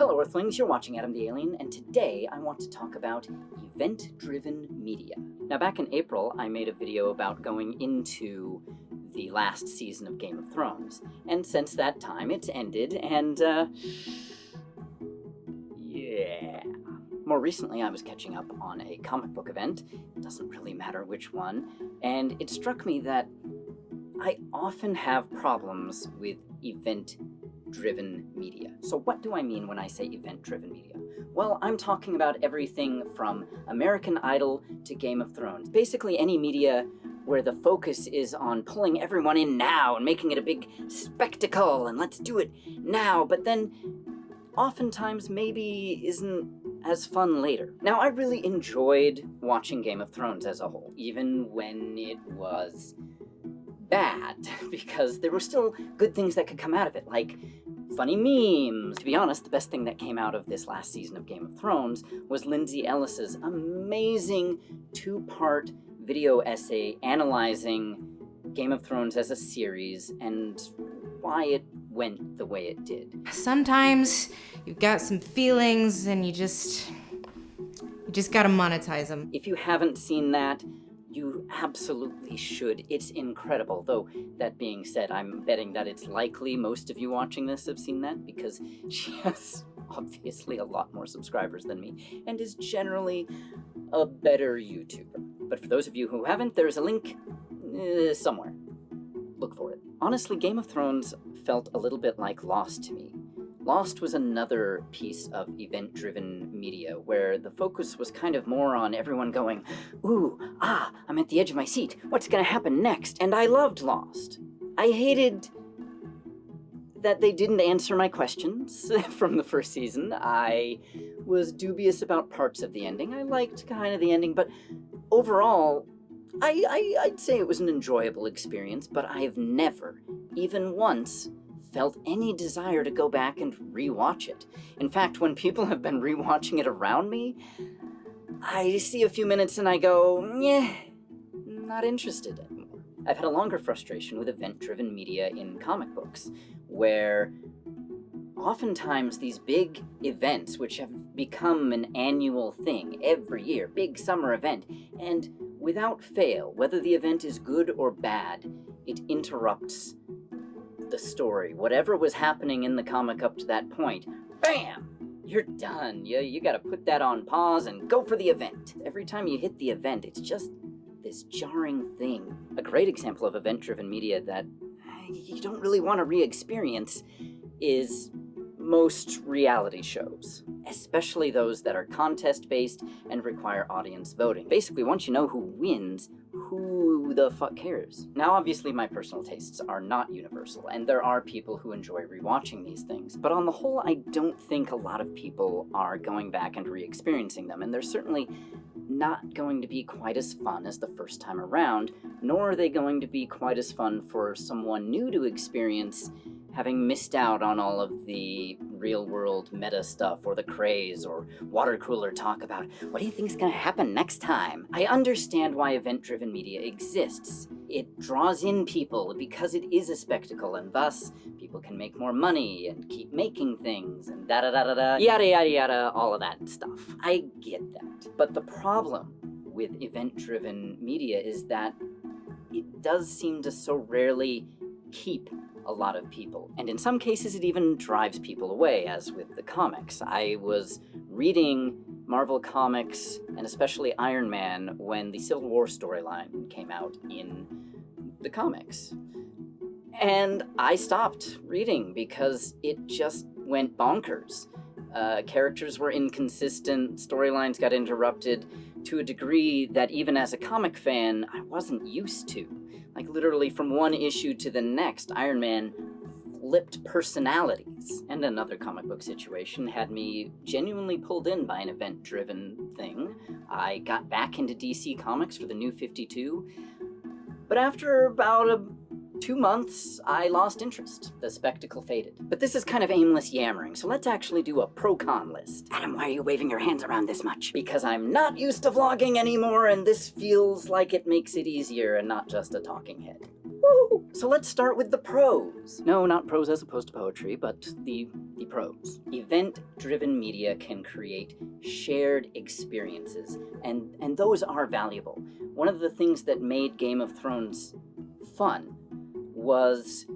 Hello Earthlings, you're watching Adam the Alien, and today I want to talk about event-driven media. Now back in April, I made a video about going into the last season of Game of Thrones, and since that time it's ended, and yeah. More recently I was catching up on a comic book event, it doesn't really matter which one, and it struck me that I often have problems with event-driven media. So what do I mean when I say event-driven media? Well, I'm talking about everything from American Idol to Game of Thrones. Basically any media where the focus is on pulling everyone in now and making it a big spectacle and let's do it now, but then oftentimes maybe isn't as fun later. Now, I really enjoyed watching Game of Thrones as a whole, even when it was bad, because there were still good things that could come out of it, like funny memes. To be honest, the best thing that came out of this last season of Game of Thrones was Lindsay Ellis's amazing two-part video essay analyzing Game of Thrones as a series and why it went the way it did. Sometimes you've got some feelings and you just gotta monetize them. If you haven't seen that, you absolutely should. It's incredible. Though, that being said, I'm betting that it's likely most of you watching this have seen that, because she has obviously a lot more subscribers than me, and is generally a better YouTuber. But for those of you who haven't, there's a link somewhere. Look for it. Honestly, Game of Thrones felt a little bit like Lost to me. Lost was another piece of event-driven media where the focus was kind of more on everyone going, ooh, I'm at the edge of my seat, what's gonna happen next? And I loved Lost. I hated that they didn't answer my questions from the first season. I was dubious about parts of the ending. I liked kind of the ending, but overall, I'd say it was an enjoyable experience, but I've never, even once, felt any desire to go back and rewatch it. In fact, when people have been rewatching it around me, I see a few minutes and I go, yeah, not interested anymore. I've had a longer frustration with event-driven media in comic books, where oftentimes these big events, which have become an annual thing every year, big summer event, and without fail, whether the event is good or bad, it interrupts the story. Whatever was happening in the comic up to that point, bam! You're done. You gotta put that on pause and go for the event. Every time you hit the event, it's just this jarring thing. A great example of event-driven media that you don't really want to re-experience is most reality shows, especially those that are contest-based and require audience voting. Basically, once you know who wins, who the fuck cares? Now, obviously, my personal tastes are not universal, and there are people who enjoy rewatching these things, but on the whole, I don't think a lot of people are going back and re-experiencing them, and they're certainly not going to be quite as fun as the first time around, nor are they going to be quite as fun for someone new to experience, having missed out on all of the real-world meta stuff, or the craze, or water cooler talk about, what do you think is going to happen next time? I understand why event-driven media exists. It draws in people because it is a spectacle, and thus, people can make more money, and keep making things, and da-da-da-da-da, yada-yada-yada, all of that stuff. I get that. But the problem with event-driven media is that it does seem to so rarely keep a lot of people, and in some cases it even drives people away, as with the comics. I was reading Marvel Comics, and especially Iron Man, when the Civil War storyline came out in the comics. And I stopped reading because it just went bonkers. Characters were inconsistent, storylines got interrupted to a degree that even as a comic fan, I wasn't used to. Like, literally from one issue to the next, Iron Man flipped personalities. And another comic book situation had me genuinely pulled in by an event-driven thing. I got back into DC Comics for the New 52, but after about 2 months, I lost interest. The spectacle faded. But this is kind of aimless yammering, so let's actually do a pro-con list. Adam, why are you waving your hands around this much? Because I'm not used to vlogging anymore, and this feels like it makes it easier and not just a talking head. Woo! So let's start with the prose. No, not prose as opposed to poetry, but the The pros. Event-driven media can create shared experiences, and those are valuable. One of the things that made Game of Thrones fun was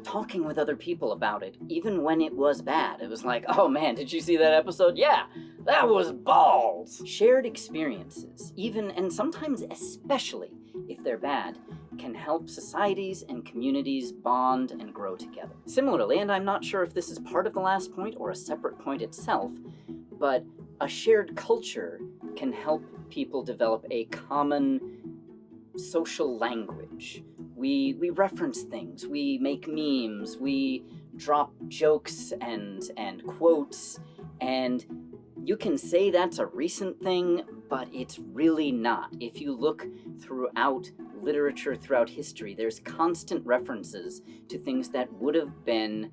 talking with other people about it, even when it was bad. It was like, oh man, did you see that episode? Yeah, that was balls! Shared experiences, even and sometimes especially if they're bad, can help societies and communities bond and grow together. Similarly, and I'm not sure if this is part of the last point or a separate point itself, but a shared culture can help people develop a common social language. We reference things, we make memes, we drop jokes and quotes, and you can say that's a recent thing, but it's really not. If you look throughout literature, throughout history, there's constant references to things that would have been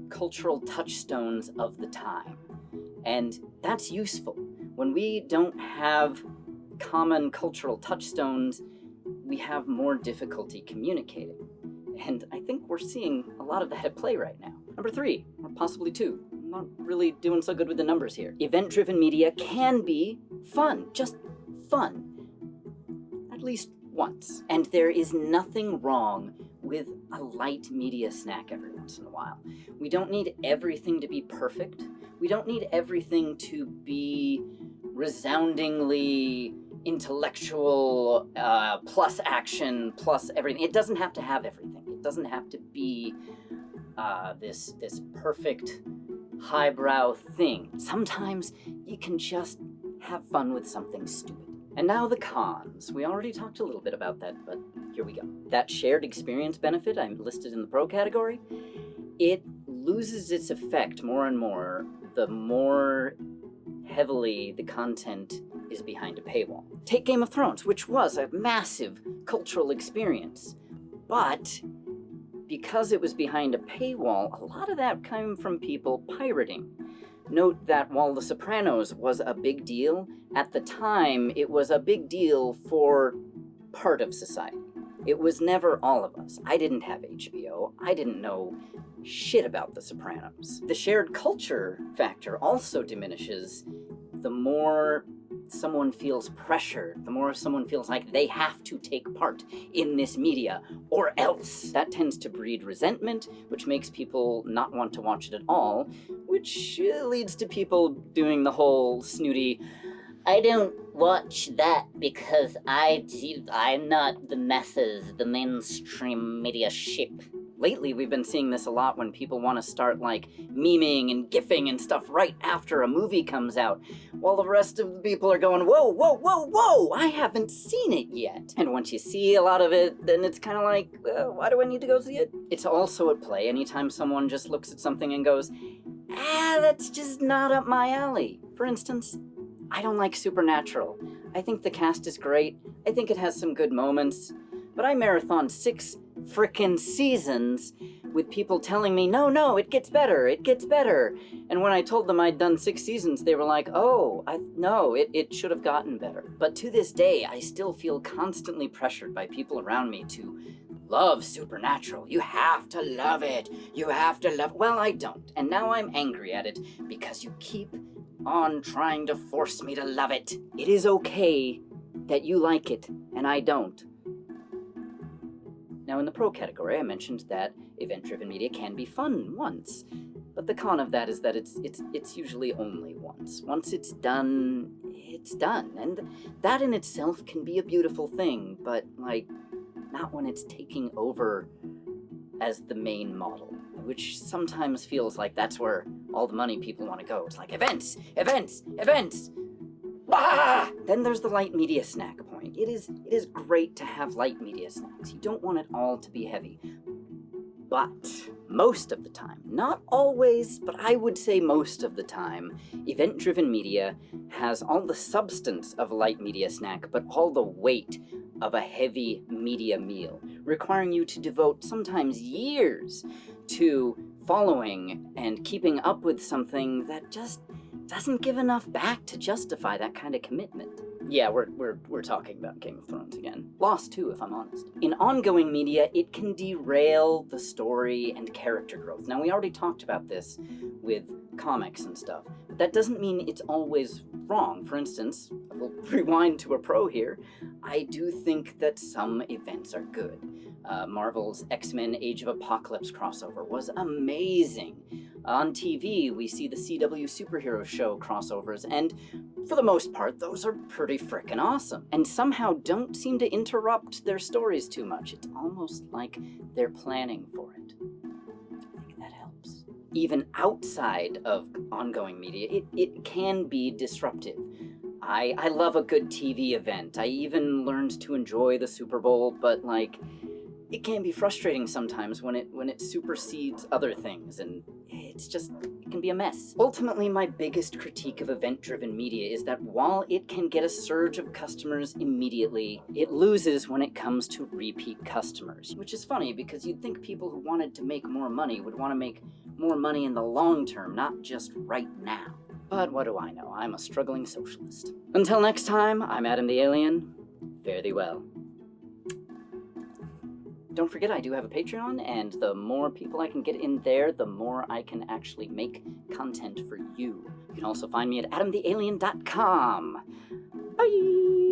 cultural touchstones of the time. And that's useful. When we don't have common cultural touchstones, we have more difficulty communicating. And I think we're seeing a lot of that at play right now. Number 3, or possibly 2. I'm not really doing so good with the numbers here. Event-driven media can be fun, just fun. At least once. And there is nothing wrong with a light media snack every once in a while. We don't need everything to be perfect. We don't need everything to be resoundingly intellectual, plus action, plus everything. It doesn't have to have everything. It doesn't have to be this perfect highbrow thing. Sometimes you can just have fun with something stupid. And now the cons. We already talked a little bit about that, but here we go. That shared experience benefit I listed in the pro category, it loses its effect more and more the more heavily the content is behind a paywall. Take Game of Thrones, which was a massive cultural experience, but because it was behind a paywall, a lot of that came from people pirating. Note that while The Sopranos was a big deal, at the time it was a big deal for part of society. It was never all of us. I didn't have HBO. I didn't know shit about The Sopranos. The shared culture factor also diminishes the more someone feels pressured, the more someone feels like they have to take part in this media, or else. That tends to breed resentment, which makes people not want to watch it at all, which leads to people doing the whole snooty, I don't watch that because I'm not the masses, the mainstream media ship. Lately, we've been seeing this a lot when people want to start, like, memeing and gifing and stuff right after a movie comes out, while the rest of the people are going, whoa, whoa, whoa, whoa, I haven't seen it yet. And once you see a lot of it, then it's kind of like, why do I need to go see it? It's also at play anytime someone just looks at something and goes, that's just not up my alley. For instance, I don't like Supernatural. I think the cast is great. I think it has some good moments. But I marathoned 6 frickin' seasons with people telling me, no, it gets better. And when I told them I'd done 6 seasons, they were like, no, it should have gotten better. But to this day, I still feel constantly pressured by people around me to love Supernatural. You have to love it. Well, I don't. And now I'm angry at it because you keep on trying to force me to love it. It is okay that you like it and I don't. Now, in the pro category, I mentioned that event-driven media can be fun once, but the con of that is that it's usually only once. Once it's done, and that in itself can be a beautiful thing, but, like, not when it's taking over as the main model, which sometimes feels like that's where all the money people want to go. It's like, events! Bah! Then there's the light media snack point. It is great to have light media snacks. You don't want it all to be heavy. But most of the time, not always, but I would say most of the time, event-driven media has all the substance of a light media snack, but all the weight of a heavy media meal, requiring you to devote sometimes years to following and keeping up with something that just doesn't give enough back to justify that kind of commitment. Yeah, we're talking about Game of Thrones again. Lost too, if I'm honest. In ongoing media, it can derail the story and character growth. Now, we already talked about this with comics and stuff, but that doesn't mean it's always wrong. For instance, we'll rewind to a pro here. I do think that some events are good. Marvel's X-Men Age of Apocalypse crossover was amazing. On TV, we see the CW superhero show crossovers, and for the most part, those are pretty frickin' awesome, and somehow don't seem to interrupt their stories too much. It's almost like they're planning for it. I think that helps. Even outside of ongoing media, it can be disruptive. I love a good TV event. I even learned to enjoy the Super Bowl, but like, it can be frustrating sometimes when it supersedes other things, and it can be a mess. Ultimately, my biggest critique of event-driven media is that while it can get a surge of customers immediately, it loses when it comes to repeat customers. Which is funny, because you'd think people who wanted to make more money would want to make more money in the long term, not just right now. But what do I know? I'm a struggling socialist. Until next time, I'm Adam the Alien. Fare thee well. Don't forget, I do have a Patreon, and the more people I can get in there, the more I can actually make content for you. You can also find me at adamthealien.com. Bye!